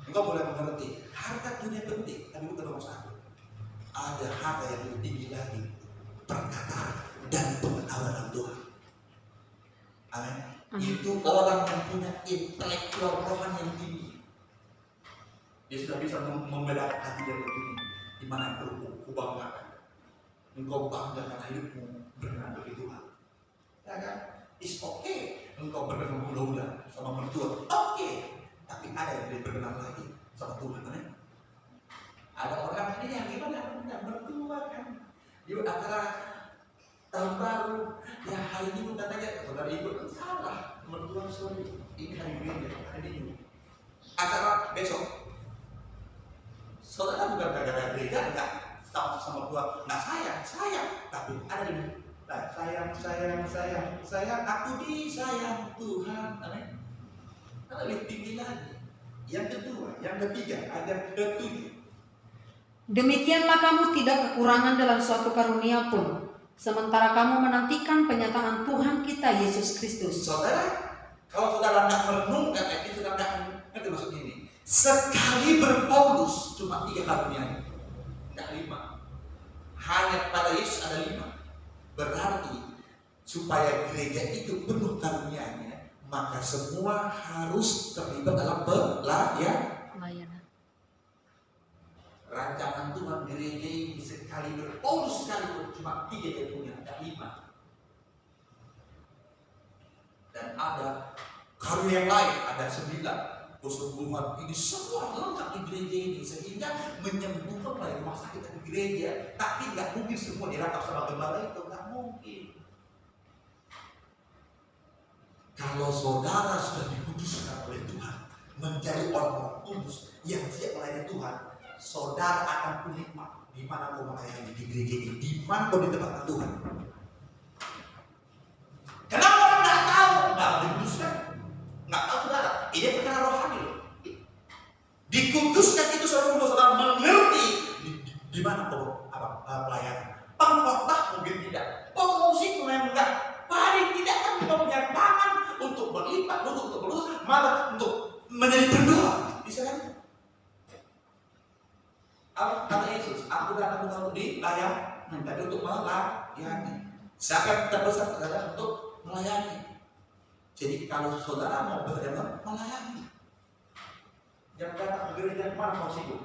Engkau boleh mengerti, harta dunia penting, tapi bukan nomor satu. Ada harta yang lebih tinggi lagi, perkataan dan pengetahuan dalam Tuhan. Amin. Itu orang yang punya intelektual rohani yang tinggi. Dia sudah bisa membedakan hati dan dunia, di mana yang perlu kubanggakan. Engkau banggakan hidupmu berkenan bagi Tuhan. Ya kan? It's okay. Engkau berkenan mudah-mudahan sama mertua. Okay. Tapi ada yang lebih berkenan lagi sama Tuhan. Kan? Ada orang ini yang gimana? Mertua kan. Di antara tahun baru, ya hari ini katanya saudara ikut kan salah. Mertua sorry. Ini hari gereja, hari ini. Acara besok. Saudara bukan gara-gara gereja, enggak. Sama Tuhan, nggak sayang, tapi ada ini, sayang, aku disayang Tuhan, amin. Karena lebih tinggi lagi. Yang kedua, yang ketiga, ada ketujuh. Demikianlah kamu tidak kekurangan dalam suatu karunia pun, sementara kamu menantikan penyataan Tuhan kita Yesus Kristus. Saudara, kalau saudara nggak merenungkan, itu saudara ngerti maksud ini. Sekali berpaulus cuma 3 karunia, nggak 5. Hanya pada Yesus ada 5. Berarti supaya gereja itu penuh karunia-Nya, maka semua harus terlibat dalam pelayanan. Rancangan Tuhan gereja ini sekali berpaulus sekalipun cuma 3 dia punya, tidak 5. Dan ada karunia yang lain, ada 9. Kesembuhan ini semua lengkap di gereja ini sehingga menyembuhkan oleh rumah sakit di gereja, tapi nggak mungkin semua dirangkap sama gembala itu, nggak mungkin. Kalau saudara sudah dikuduskan oleh Tuhan menjadi orang-orang kudus yang siap melayani Tuhan, saudara akan nikmat di mana kau melayani di gereja ini, di mana kau di tempat Tuhan. Kenapa orang nggak tahu? Nggak dikuduskan, nggak tahu saudara. Ini perkara rohani loh. Dikuduskan itu saudara mengerti di mana pelayanan. Pengkhotbah mungkin tidak, pengungsi memang enggak. Paling tidak kan kita punya tangan untuk berlipat, untuk berlutut, malah untuk menjadi pendoa. Bisa kan? Apa kata Yesus? Aku datang untuk dilayani, tadi untuk melayani. Siapa yang terbesar adalah untuk melayani. Jadi kalau saudara mau berjamaah, melayani. Jangan datang ke gereja kemana mau sibuk?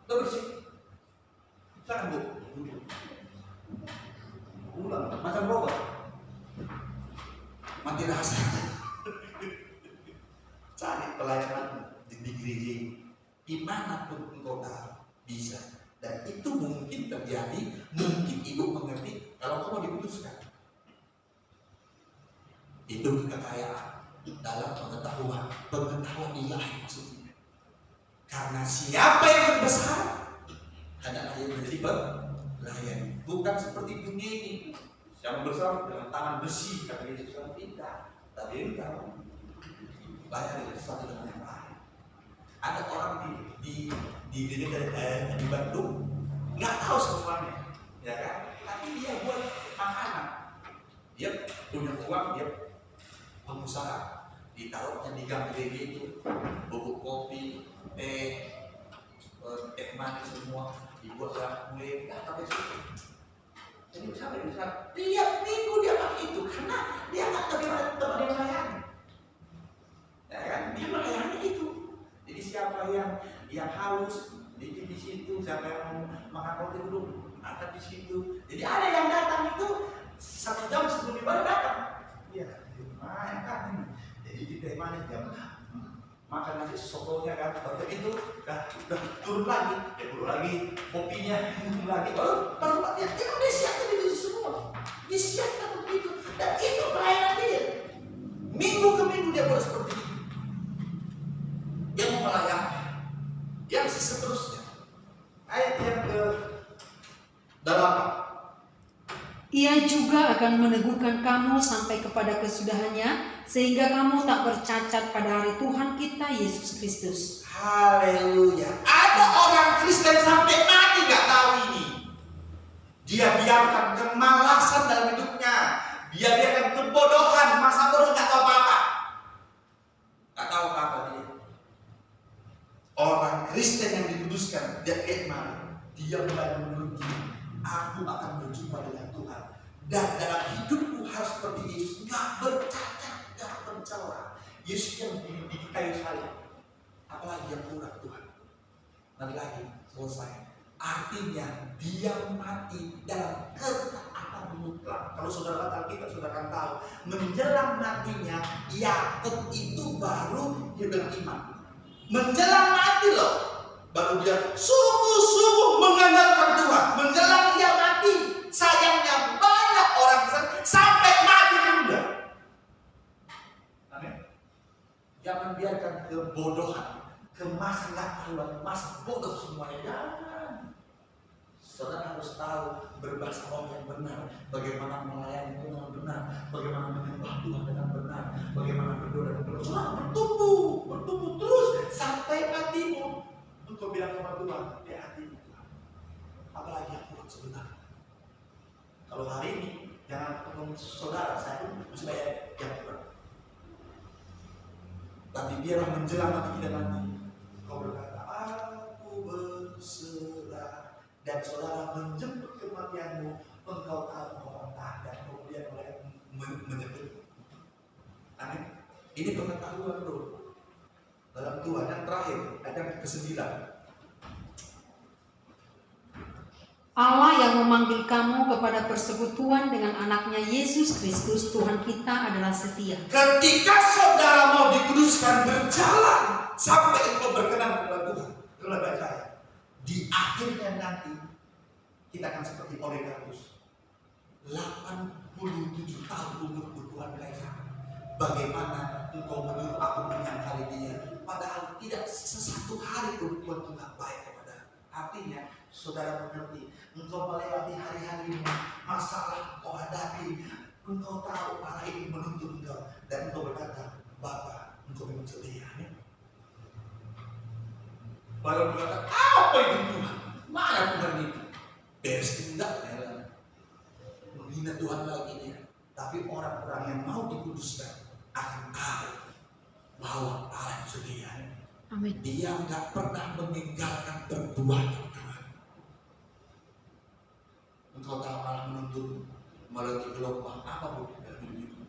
Udah bersih. Silakan Bu. Ulang, macam robot. Mati rasa. Cari pelayanan di gereja. Dimanapun engkau tahu bisa. Dan itu mungkin terjadi, mungkin ibu mengerti kalau kamu diputuskan. Itu kekayaan dalam pengetahuan ilahi maksudnya. Karena siapa yang berbesar, adalah yang menjadi pelayan. Bukan seperti dunia ini. Yang besar dengan tangan besi, kata Yesus tidak. Tapi ini tahu, bayar satu dengan yang lain. Ada orang di Bandung nggak tahu semuanya, ya kan? Tapi dia buat makanan, dia punya uang, dia pengusaha, ditaruhnya di gang gereja itu, bubuk kopi, teh manis semua, dibuatlah kue, nggak tahu sih. Jadi sampai bisa tiap minggu dia pakai itu, karena dia nggak tahu tempat dia melayani, ya kan? Dia melayani itu. Jadi siapa yang haus di situ, siapa yang mau makan roti dulu ada di situ. Jadi ada yang datang itu 1 jam sebelum ibadah datang. Iya, lumayan kan ini. Jadi di teh manis jam makan nasi sotonya kan, waktu itu udah turun lagi, turun lagi kopinya, turun lagi, baru ya itu disiapkan itu semua, disiapkan begitu, dan itu pelayanan dia. Minggu ke minggu dia boleh seperti itu. Yang mau melayani, yang seterusnya. Ayat yang ke-8. Ia juga akan meneguhkan kamu sampai kepada kesudahannya, sehingga kamu tak bercacat pada hari Tuhan kita Yesus Kristus. Haleluya. Ada orang Kristen sampai mati gak tahu ini. Dia biarkan kemalasan dalam hidupnya. Dia biarkan kebodohan, masa bodoh gak tahu apa-apa. Gak tahu apa-apa dia. Orang Kristen yang dikuduskan, dia mulai mengerti, aku akan berjumpa dengan Tuhan. Dan dalam hidupku harus seperti Yesus, gak bercacat, gak mencela. Yesus yang di kayu salib, apalagi yang kurang Tuhan. Nanti lagi selesai. Artinya dia mati dalam ketaatan mutlak. Kalau saudara baca Alkitab, saudara akan tahu menjelang matinya Yakub itu baru dia bilang iman. Menjelang mati loh, baru dia sungguh-sungguh mengandalkan Tuhan. Menjelang dia mati, sayangnya banyak orang Kristen sampai mati juga. Amin. Jangan biarkan kebodohan, kemasan keluar, masa bodoh semuanya. Jangan. Saudara harus tahu berbahasa Allah yang benar, bagaimana melayani dengan benar, bagaimana menyembah Tuhan dengan benar, bagaimana berdoa dengan benar. Saudara bertumbuh terus sampai matimu. Engkau bilang sama Tuhan, ya hatimu Tuhan. Apalagi yang kurang sebentar. Kalau hari ini jangan ketemu saudara, saya pun mesti bayar yang kurang. Tapi biarlah menjelang mati kita nanti, kau berkata, aku berserah. Dan saudara menjemput kematianmu, engkau tahu orang taat dan kemudian mulai menyebut. Amin. Ini pengetahuan loh dalam Tuhan. Yang terakhir, ayat yang ke-9. Allah yang memanggil kamu kepada persekutuan dengan anaknya Yesus Kristus Tuhan kita adalah setia. Ketika saudara mau dikuduskan, berjalan sampai engkau berkenan kepada Tuhan, itulah percaya. Di akhirnya nanti kita akan seperti Polikarpus, 87 tahun umur Tuhan Kaisar. Bagaimana engkau menyuruh aku menyangkali dia, padahal tidak sesatu hari pun Tuhan tidak baik kepada. Artinya saudara mengerti, engkau melewati hari-harimu, masalah kau hadapi, engkau tahu Allah ini menuntut engkau, dan engkau berkata, Bapa, engkau memang setia. Baru berkata, apa itu Tuhan? Mana Tuhan itu? Beres tidak, menghina Tuhan lagi dia. Tapi orang-orang yang mau dikuduskan akan tahu bahwa Allah itu setia. Amin. Dia nggak pernah meninggalkan perbuatan Tuhan. Engkau tahu Allah menuntut melalui gelombang apapun dalam hidup itu.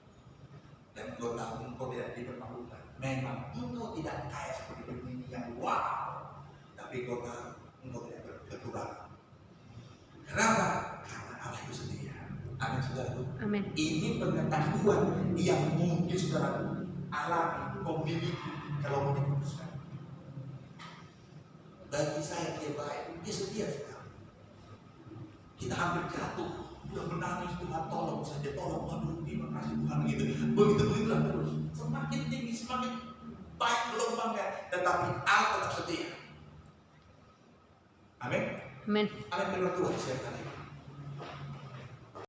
Dan engkau tahu engkau tidak dipermalukan. Memang engkau tidak kaya seperti dunia yang wow, tapi engkau tahu engkau tidak berkekurangan. Kenapa? Karena Allah itu setia. Amin, saudaraku. Amin. Ini pengetahuan yang mungkin saudara alami, memiliki kalau mau diputuskan. Bagi saya dia baik, dia setia sekali. Kita hampir jatuh, udah menangis, Tuhan tolong saja, tolong, aduh terima kasih Tuhan gitu. Begitulah terus. Semakin tinggi, semakin baik gelombangnya, tetapi Allah tetap setia. Amin. Amin. Amin, benar Tuhan siap hari.